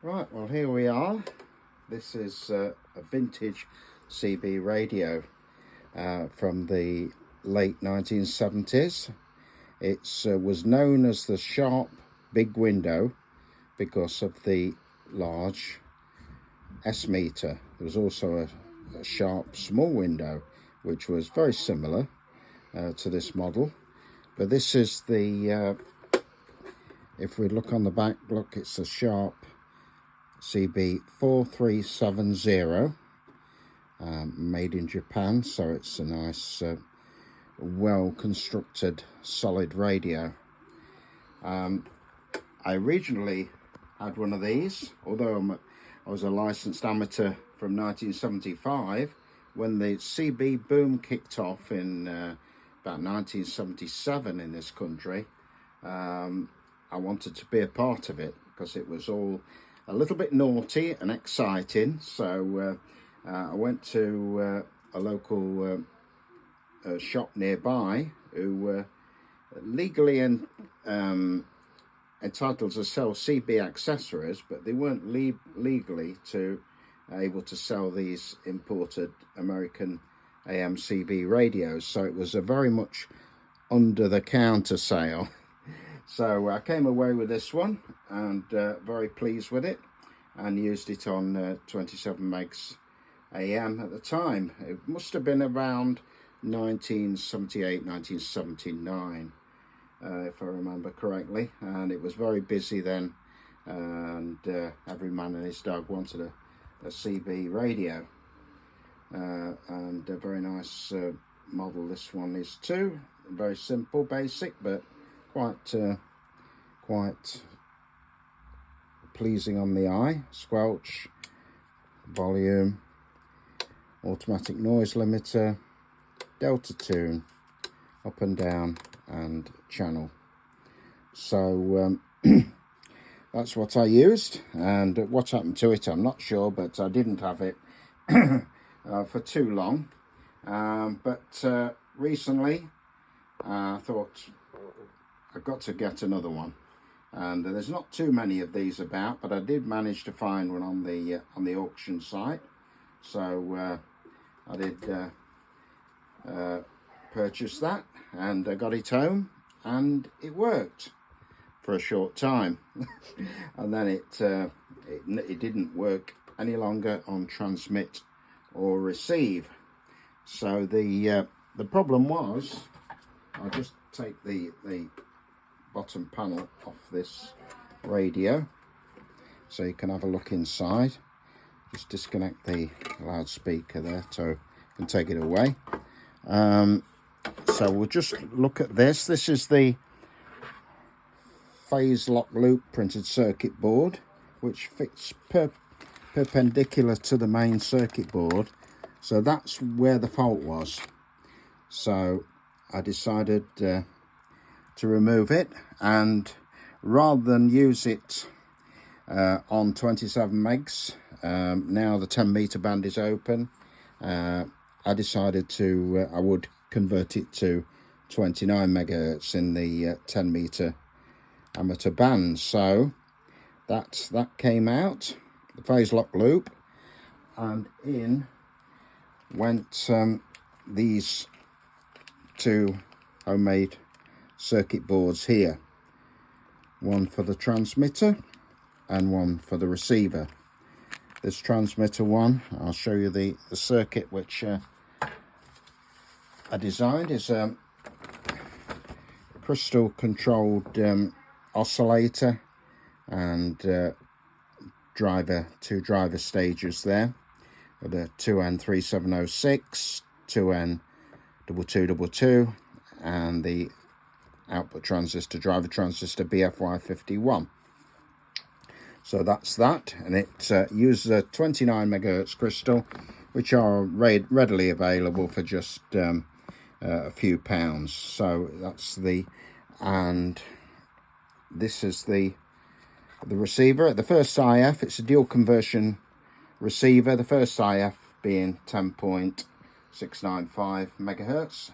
Right, well here we are. This is a vintage CB radio from the late 1970s. It was known as the Sharp Big Window because of the large S meter. There was also a Sharp Small Window, which was very similar to this model. But this is the, if we look on the back, look, it's a Sharp CB4370, made in Japan, so it's a nice, well constructed, solid radio. I originally had one of these, although I was a licensed amateur from 1975 when the CB boom kicked off in about 1977 in this country. I wanted to be a part of it because it was all a little bit naughty and exciting. So I went to a local shop nearby who were legally entitled to sell CB accessories, but they weren't legally able to sell these imported American AM CB radios. So it was a very much under the counter sale. So I came away with this one and very pleased with it, and used it on 27 megs AM at the time. It must have been around 1978, 1979, if I remember correctly, and it was very busy then, and every man and his dog wanted a CB radio, and a very nice model this one is too. Very simple, basic, but quite pleasing on the eye. Squelch, volume, automatic noise limiter, delta tune, up and down, and channel. So that's what I used, and what happened to it I'm not sure, but I didn't have it for too long. But recently I thought I've got to get another one, and there's not too many of these about, but I did manage to find one on the auction site. So I did purchase that, and I got it home, and it worked for a short time. And then it didn't work any longer on transmit or receive. So the problem was, I'll just take the bottom panel off this radio so you can have a look inside. Just disconnect the loudspeaker there so you can take it away. So we'll just look at this. This is the phase lock loop printed circuit board, which fits perpendicular to the main circuit board. So that's where the fault was. So I decided to remove it, and rather than use it on 27 megs, now the 10 meter band is open, I decided I would convert it to 29 megahertz in the 10 meter amateur band. So that came out, the phase lock loop, and in went these two homemade circuit boards here, one for the transmitter and one for the receiver. This transmitter one, I'll show you the circuit which I designed, is a crystal controlled oscillator and two driver stages there, with a 2N3706, 2N2222, and the output transistor, driver transistor BFY51. So that's that, and it uses a 29 megahertz crystal, which are readily available for just a few pounds. So that's and this is the receiver. The first IF, it's a dual conversion receiver, the first IF being 10.695 megahertz.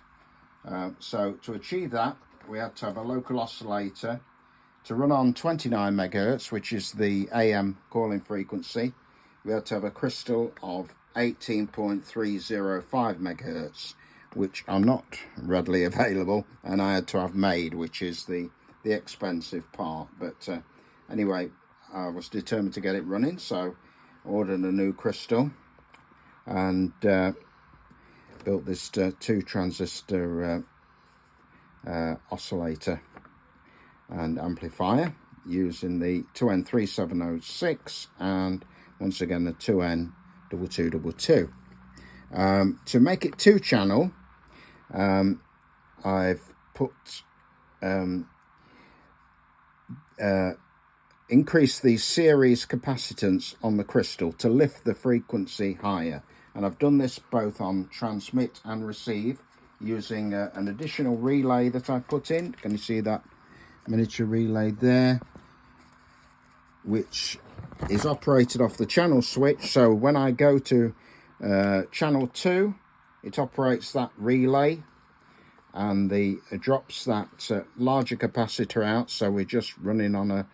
So to achieve that, we had to have a local oscillator to run on 29 megahertz, which is the AM calling frequency, we had to have a crystal of 18.305 megahertz, which are not readily available, and I had to have made, which is the expensive part. But anyway, I was determined to get it running, so ordered a new crystal and built this 2 transistor oscillator and amplifier using the 2N3706 and once again the 2N2222. To make it 2-channel, I've put increased the series capacitance on the crystal to lift the frequency higher, and I've done this both on transmit and receive using an additional relay that I put in. Can you see that miniature relay there, which is operated off the channel switch? So when I go to channel 2, it operates that relay and it drops that larger capacitor out, so we're just running on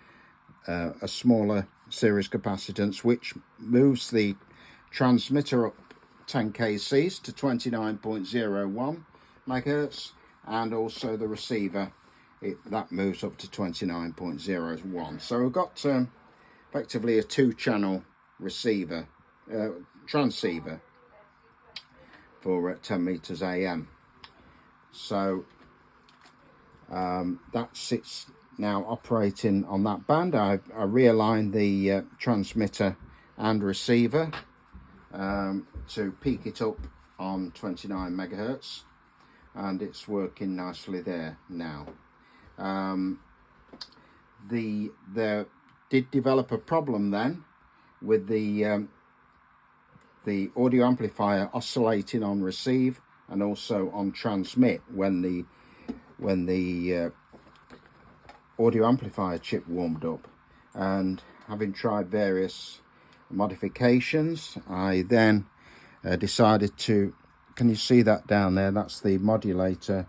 a smaller series capacitance, which moves the transmitter up 10 kcs to 29.01 megahertz, and also the receiver, that moves up to 29.01. So we've got effectively a 2-channel receiver, transceiver for 10 meters AM. So that's it's now operating on that band. I realigned the transmitter and receiver to peak it up on 29 megahertz, and it's working nicely there now. There did develop a problem then with the audio amplifier oscillating on receive and also on transmit when the audio amplifier chip warmed up. And having tried various modifications, I then decided to, can you see that down there? That's the modulator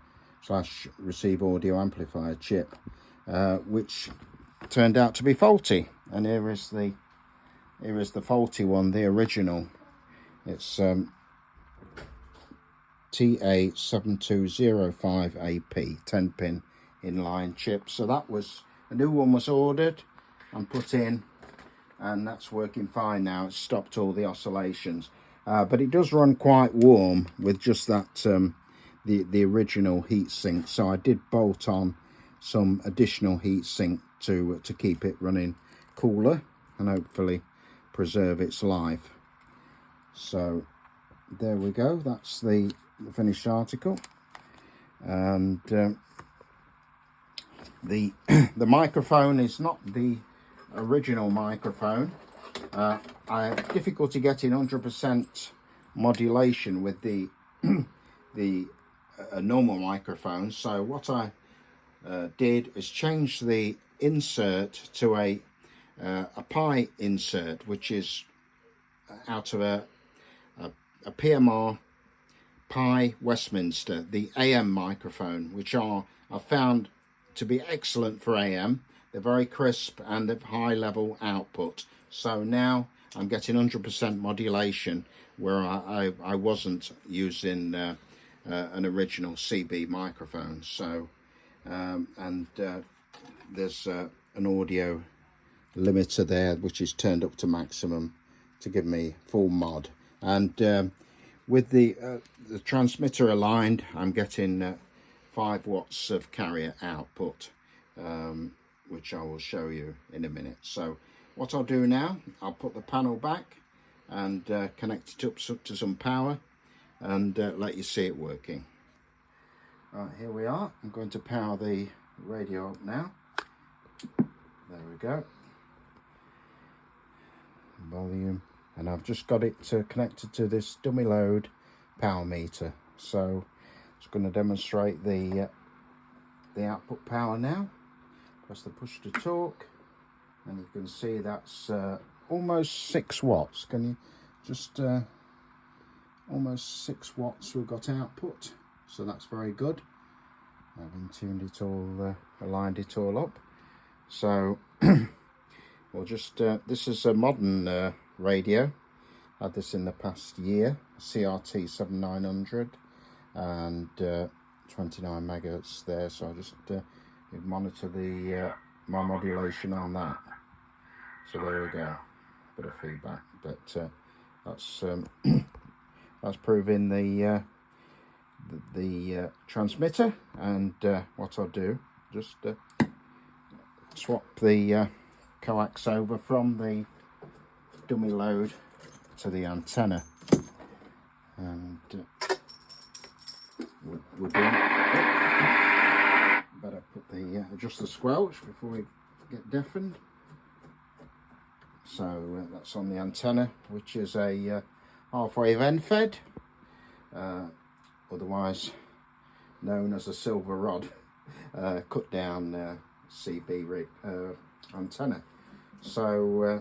/ receive audio amplifier chip, which turned out to be faulty. And here is the faulty one, the original. It's TA7205AP 10-pin inline chip. So that was a new one was ordered and put in, and that's working fine now. It's stopped all the oscillations, but it does run quite warm with just that the original heatsink. So I did bolt on some additional heatsink to keep it running cooler and hopefully preserve its life. So there we go, that's the finished article. And the microphone is not the original microphone. I have difficulty getting 100% modulation with the normal microphone. So what I did is change the insert to a Pi insert, which is out of a PMR Pi Westminster, the AM microphone, which I found to be excellent for AM. They're very crisp and of high level output. So now I'm getting 100% modulation where I wasn't using an original CB microphone. So there's an audio limiter there which is turned up to maximum to give me full mod. And with the transmitter aligned, I'm getting 5 watts of carrier output, which I will show you in a minute. So what I'll do now, I'll put the panel back and connect it up to some power and let you see it working. Right, here we are. I'm going to power the radio up now. There we go. Volume. And I've just got it connected to this dummy load power meter. So it's going to demonstrate the output power now. Press the push to talk, and you can see that's almost 6 watts. Can you just almost 6 watts we've got output, so that's very good. I've tuned it all, aligned it all up, So we'll just this is a modern radio. Had this in the past year, CRT 7900 and 29 megahertz there, so I just monitor the my modulation on that. So there we go, bit of feedback, but that's that's proving the transmitter. And what I'll do, just swap the coax over from the dummy load to the antenna, and we're doing better put the adjust the squelch before we get deafened. So that's on the antenna, which is a half-wave end fed, otherwise known as a silver rod cut down CB antenna. So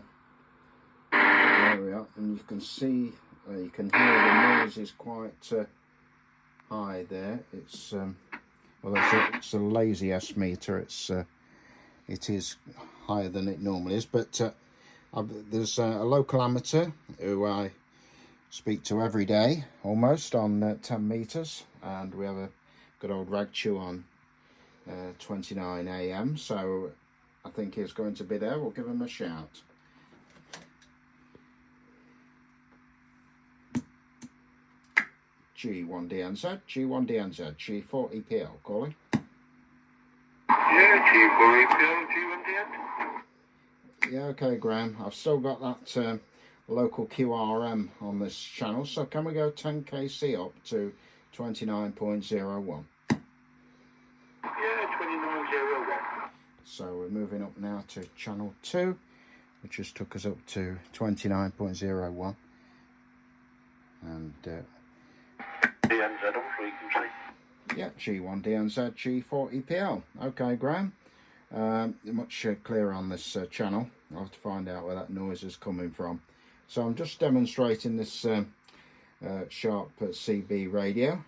there we are, and you can see, you can hear the noise is quite high there. It's well, it's a lazy S meter. It is higher than it normally is, but there's a local amateur who I speak to every day, almost, on 10 meters, and we have a good old rag chew on 29 AM, so I think he's going to be there. We'll give him a shout. G1DNZ, G1DNZ, G4EPL, calling. Yeah, G4EPL, G1DNZ. Yeah, okay, Graham. I've still got that local QRM on this channel, so can we go 10 kc up to 29.01? Yeah, 29.01. So we're moving up now to channel 2, which just took us up to 29.01. And DNZ on frequency. yeah, G1DNZ, G4EPL. Okay, Graham. Much clearer on this channel. I'll have to find out where that noise is coming from. So I'm just demonstrating this Sharp CB radio.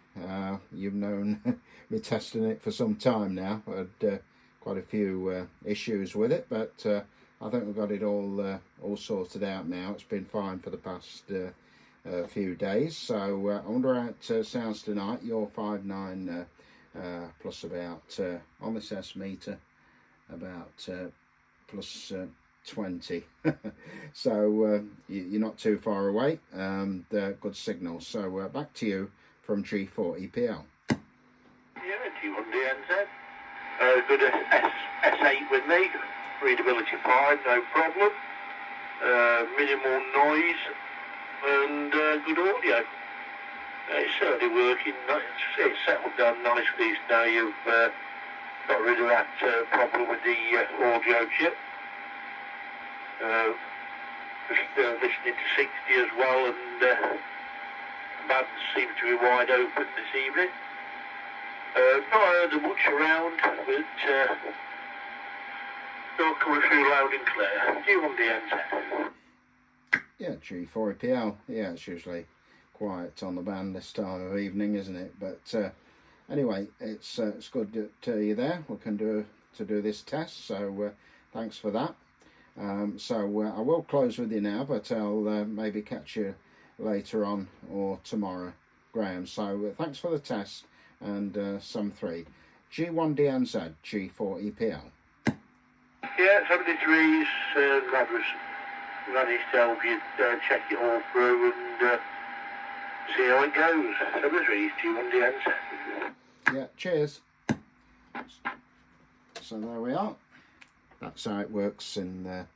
You've known me testing it for some time now. I had quite a few issues with it, but I think we've got it all sorted out now. It's been fine for the past few days. So I wonder how it sounds tonight. Your 5.9 plus about on this S meter about plus 20. So you're not too far away. Good signal. So back to you from G4EPL. Yeah, G1DNZ. Good S8 with me. Readability fine, no problem. Minimal noise and good audio. It's certainly working. It's settled down nicely now. You've got rid of that problem with the audio chip. Just listening to 60 as well, and bands seem to be wide open this evening. Not heard much around, but still coming through loud and clear. G1DNZ. Yeah, G4EPL. Yeah, it's usually quiet on the band this time of evening, isn't it? But anyway, it's good that you're there. We can do this test, so thanks for that. So I will close with you now, but I'll maybe catch you later on or tomorrow, Graham. So thanks for the test, and some 3. G1DNZ, G4EPL. Yeah, 73s, that was managed to help you check it all through and see how it goes. 73s, G1DNZ. Yeah, cheers. So there we are. That's how it works in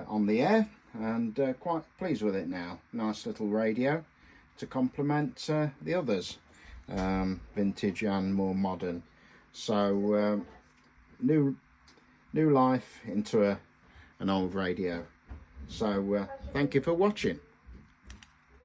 on the air, and quite pleased with it now. Nice little radio to complement the others, vintage and more modern. So new life into an old radio. So thank you for watching.